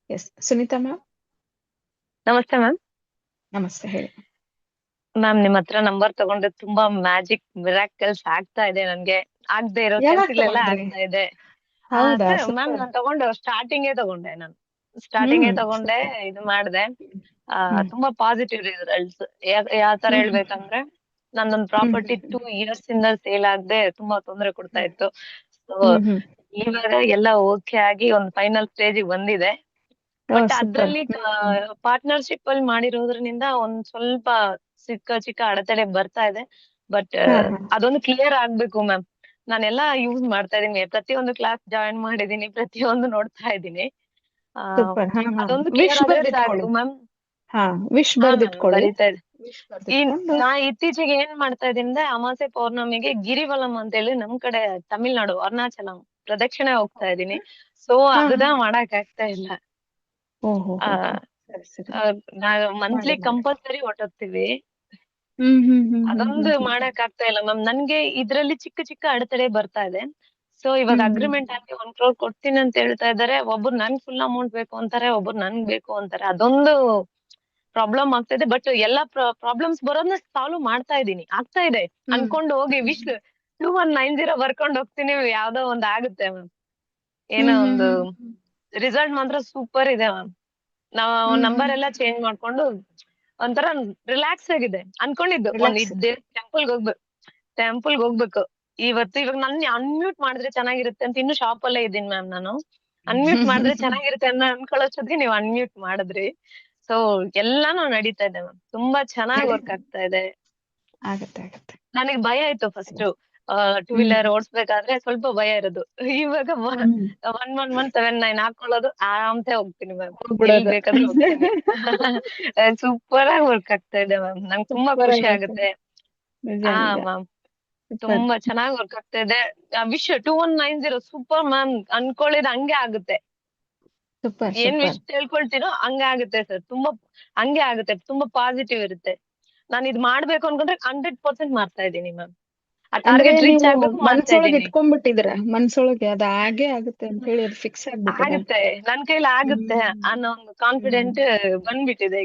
S Sunita ma'am. ನಮಸ್ತೆ ma'am. ನಮಸ್ತೆ, ಹೇಳಿ. ಮ್ಯಾಮ್ ನಿಮ್ ಹತ್ರ ನಂಬರ್ ತಗೊಂಡು ತುಂಬಾ ಮ್ಯಾಜಿಕ್ ಮಿರಾಕಲ್ಸ್ ಆಗ್ತಾ ಇದೆ ನನ್ಗೆ. ಆಗದೆ ಇರೋ ಯಾವಾಗ ಕೆಲ್ಸಗಳೆಲ್ಲ ತಗೊಂಡ್ರಿ? ಆಗ್ತಾ ಇದೆ. ಹೌದಾ, ಮ್ಯಾಮ್ ಸೂಪರ್. ನಾನ್ ತಗೊಂಡೆ ಸ್ಟಾರ್ಟಿಂಗೇ ತಗೊಂಡೆ ನಾನು. ಹ್ಮ್ ತಗೊಂಡೆ super. ಇದು ಮಾಡ್ದೆ. ಹ್ಮ್ ತುಂಬಾ ಪಾಸಿಟಿವ್ ರಿಸಲ್ಟ್ಸ್. ಯಾವ ತರ ಹ್ಮ್ ಹೇಳ್ಬೇಕಂದ್ರೆ ನಂದೊಂದ್ ಹ್ಮ್ ಪ್ರಾಪರ್ಟಿ 2 years ಇಂದ ಸೇಲ್ ಆಗದೆ ತುಂಬಾ ತೊಂದರೆ ಕೊಡ್ತಾ ಇತ್ತು. ಸೊ ಹ್ಮ್ ಹ್ಮ್ ಇವಾಗ ಎಲ್ಲ ಓಕೆ ಆಗಿ ಒಂದ್ ಫೈನಲ್ ಸ್ಟೇಜ್ ಬಂದಿದೆ. ಓ ಬಟ್ ಸೂಪರ್. ಅದ್ರಲ್ಲಿ ಪಾರ್ಟ್ನರ್ಶಿಪ್ ಅಲ್ಲಿ ಮಾಡಿರೋದ್ರಿಂದ ಒಂದ್ ಸ್ವಲ್ಪ ಚಿಕ್ಕ ಚಿಕ್ಕ ಅಡೆತಡೆ ಬರ್ತಾ ಇದೆ. ಬಟ್ ಹಾ ಹಾ ಅದೊಂದು ಕ್ಲಿಯರ್ ಆಗ್ಬೇಕು ಮ್ಯಾಮ್. ನಾನೆಲ್ಲ ಯೂಸ್ ಮಾಡ್ತಾ ಇದೀನಿ, ಪ್ರತಿಯೊಂದು ಕ್ಲಾಸ್ ಜಾಯಿನ್ ಮಾಡಿದೀನಿ, ಪ್ರತಿಯೊಂದು ನೋಡ್ತಾ ಇದ್ದೀನಿ. ಆ ಸೂಪರ್. ಹಾ ಹಾ ಅದೊಂದು ವಿಶ್ ಕ್ಲಿಯರ್ ಆದ್ರೆ ಬರ್ದಿಟ್ಕೊಳ್ಳಿ. ಸಾಕು ಮ್ಯಾಮ್. ಹಾ ವಿಶ್ ಹಾ ಮ್ಯಾಮ್ ಬರ್ದಿಟ್ಕೊಳ್ಳಿ. ಬರಿತಾ ಇದೆ. ವಿಶ್ ಬರ್ದಿಟ್ಕೊಂಡು. ನಾ ಇತ್ತೀಚೆಗೆ ಏನ್ ಮಾಡ್ತಾ ಇದೀನಿ ಅಂದ್ರೆ ಅಮಾವಾಸ್ಯೆ ಪೌರ್ಣಮಿಗೆ ಗಿರಿವಲಂ ಅಂತ ಹೇಳಿ ನಮ್ ಕಡೆ ತಮಿಳ್ನಾಡು ಅರುಣಾಚಲಂ ಪ್ರದಕ್ಷಿಣೆ ಹೋಗ್ತಾ ಇದೀನಿ. ಸೊ ಹಾ ಹಾ ಅದನ್ನ ಮಾಡಕ್ ಆಗ್ತಾ ಇಲ್ಲ. ಓಹೋ ಆ ಹೋ ಹೋ. ಸರಿ ಸರಿ. ನಾವು ಮಂತ್ಲಿ ಮಾಡಿ ಮಾಡಿ. ಕಂಪಲ್ಸರಿ ಹೊರಟೋಗ್ತೀವಿ. ಅದೊಂದು ಹ್ಮ್. ಮಾಡಕ್ ಆಗ್ತಾ ಇಲ್ಲ ಮ್ಯಾಮ್. ನನ್ಗೆ ಇದ್ರಲ್ಲಿ ಚಿಕ್ಕ ಚಿಕ್ಕ ಅಡೆತಡೆ ಬರ್ತಾ ಇದೆ. ಸೊ ಇವಾಗ ಅಗ್ರಿಮೆಂಟ್ ಆಗಿ 1 crore ಕೊಡ್ತೀನಿ ಅಂತ ಹೇಳ್ತಾ ಇದಾರೆ. ಒಬ್ರು ನನ್ಗ್ ಫುಲ್ ಅಮೌಂಟ್ ಬೇಕು ಅಂತಾರೆ, ಒಬ್ರು ನನ್ಗ್ ಬೇಕು ಅಂತಾರೆ. ಅದೊಂದು ಪ್ರಾಬ್ಲಮ್ ಆಗ್ತಾ ಇದೆ. ಬಟ್ ಎಲ್ಲಾ ಪ್ರಾಬ್ಲಮ್ಸ್ ಬರೋದನ್ನ ಸಾಲ್ವ್ ಮಾಡ್ತಾ ಇದೀನಿ, ಆಗ್ತಾ ಇದೆ. ಅನ್ಕೊಂಡು ಹೋಗಿ ವಿಶ್ 2190 ಬರ್ಕೊಂಡ್ ಹೋಗ್ತೀನಿ, ಯಾವ್ದೋ ಒಂದ್ ಆಗುತ್ತೆ ಮ್ಯಾಮ್. ಏನೋ ಒಂದು ರಿಸಲ್ಟ್ ಮಾತ್ರ ಸೂಪರ್ ಇದೆ ಮ್ಯಾಮ್. ನಾವು ನಂಬರ್ ಎಲ್ಲ ಚೇಂಜ್ ಮಾಡ್ಕೊಂಡು ಒಂಥರ ರಿಲ್ಯಾಕ್ಸ್ ಆಗಿದೆ. ಅನ್ಕೊಂಡಿದ್ದು ಒಂದ್ ರಿಲ್ಯಾಕ್ಸ್. ಟೆಂಪಲ್ಗೆ ಹೋಗ್ಬೇಕು ಇವಾಗ ನನ್ ಅನ್ಮ್ಯೂಟ್ ಮಾಡಿದ್ರೆ ಚೆನ್ನಾಗಿರುತ್ತೆ ಅಂತ ಇನ್ನು ಶಾಪ್ ಅಲ್ಲೇ ಇದ್ದೀನಿ ಮ್ಯಾಮ್ ನಾನು. ಅನ್ಮ್ಯೂಟ್ ಮಾಡಿದ್ರೆ ಚೆನ್ನಾಗಿರುತ್ತೆ ಅನ್ನೋ ಅನ್ಕೊಳ್ಳೋಷ್ಟೊತ್ತಿಗೆ ನೀವು ಅನ್ಮ್ಯೂಟ್ ಮಾಡಿದ್ರಿ. ಸೊ ಎಲ್ಲಾನು ನಡೀತಾ ಇದೆ ಮ್ಯಾಮ್. ತುಂಬಾ ಚೆನ್ನಾಗಿ ವರ್ಕ್ ಆಗ್ತಾ ಇದೆ. ಆಗತ್ತೆ ಆಗತ್ತೆ. ನನಗೆ ಭಯ ಇತ್ತು ಫಸ್ಟ್. ಟೂ ಹ್ಮ್ ವೀಲರ್ ಓಡಿಸ್ಬೇಕಾದ್ರೆ ಸ್ವಲ್ಪ ಭಯ ಇರೋದು. ಇವಾಗ ಹ್ಮ್ 1179 ಹಾಕೊಳ್ಳೋದು, ಆರಾಮ್ಸೆ ಹೋಗ್ತೀನಿ ಮ್ಯಾಮ್. ಎಲ್ ಹೋಗ್ಬಿಡೋದು. ಬೇಕಾದ್ರೂ ಹೋಗ್ತೀನಿ. ಸೂಪರ್ ಆಗಿ ವರ್ಕ್ ಆಗ್ತಾ ಇದೆ ಮ್ಯಾಮ್. ನಂಗೆ ತುಂಬಾ ಸೂಪರ್ ಖುಷಿ ಆಗಿ. ಆಗುತ್ತೆ. ನಿಜ ಹಾ ನಿಜ. ಮ್ಯಾಮ್. ಸೂಪರ್ ತುಂಬಾ ಚೆನ್ನಾಗಿ ವರ್ಕ್ ಆಗ್ತಾ ಇದೆ. Wish 2190 super ma'am. ಅನ್ಕೊಳ್ಳಿದ್ ಹಂಗೆ ಆಗುತ್ತೆ. ಸೂಪರ್ ಏನ್ ಸೂಪರ್. ವಿಶ್ ತಿಳ್ಕೊಳ್ತೀನೋ ಹಂಗೆ ಆಗುತ್ತೆ ಸರ್. ತುಂಬಾ ಹಂಗೆ ಆಗುತ್ತೆ. ತುಂಬಾ ಪಾಸಿಟಿವ್ ಇರುತ್ತೆ. ನಾನು ಇದ್ ಮಾಡ್ಬೇಕು ಅನ್ಕೊಂಡ್ರೆ 100% ಮಾಡ್ತಾ ಇದ್ದೀನಿ ಮ್ಯಾಮ್. ಆ ಅಂದ್ರೆ ಟಾರ್ಗೆಟ್ ರೀಚ್ ನೀವು ಆಗ್ಬೇಕು, ಮಾಡ್ತಾ ಮನ್ಸೊಳಗೆ ಇದ್ದೀನಿ. ಇಟ್ಕೊಂಡ್ಬಿಟ್ಟಿದ್ರ, ಮನ್ಸೊಳಗೆ ಅದ ಆಗೇ ಆಗುತ್ತೆ ಅಂತ ಹೇಳಿ ಅದು ಫಿಕ್ಸ್ ಆಗ್ಬಿಟ್ಟಿದೆ. ಆಗುತ್ತೆ, ನನ್ ಕೈಲಿ ಆಗುತ್ತೆ ಹ್ಮ್ ಅನ್ನೋ ಒಂದು ಹ್ಮ್ ಕಾನ್ಫಿಡೆಂಟ್ ಬಂದ್ಬಿಟ್ಟಿದೆ.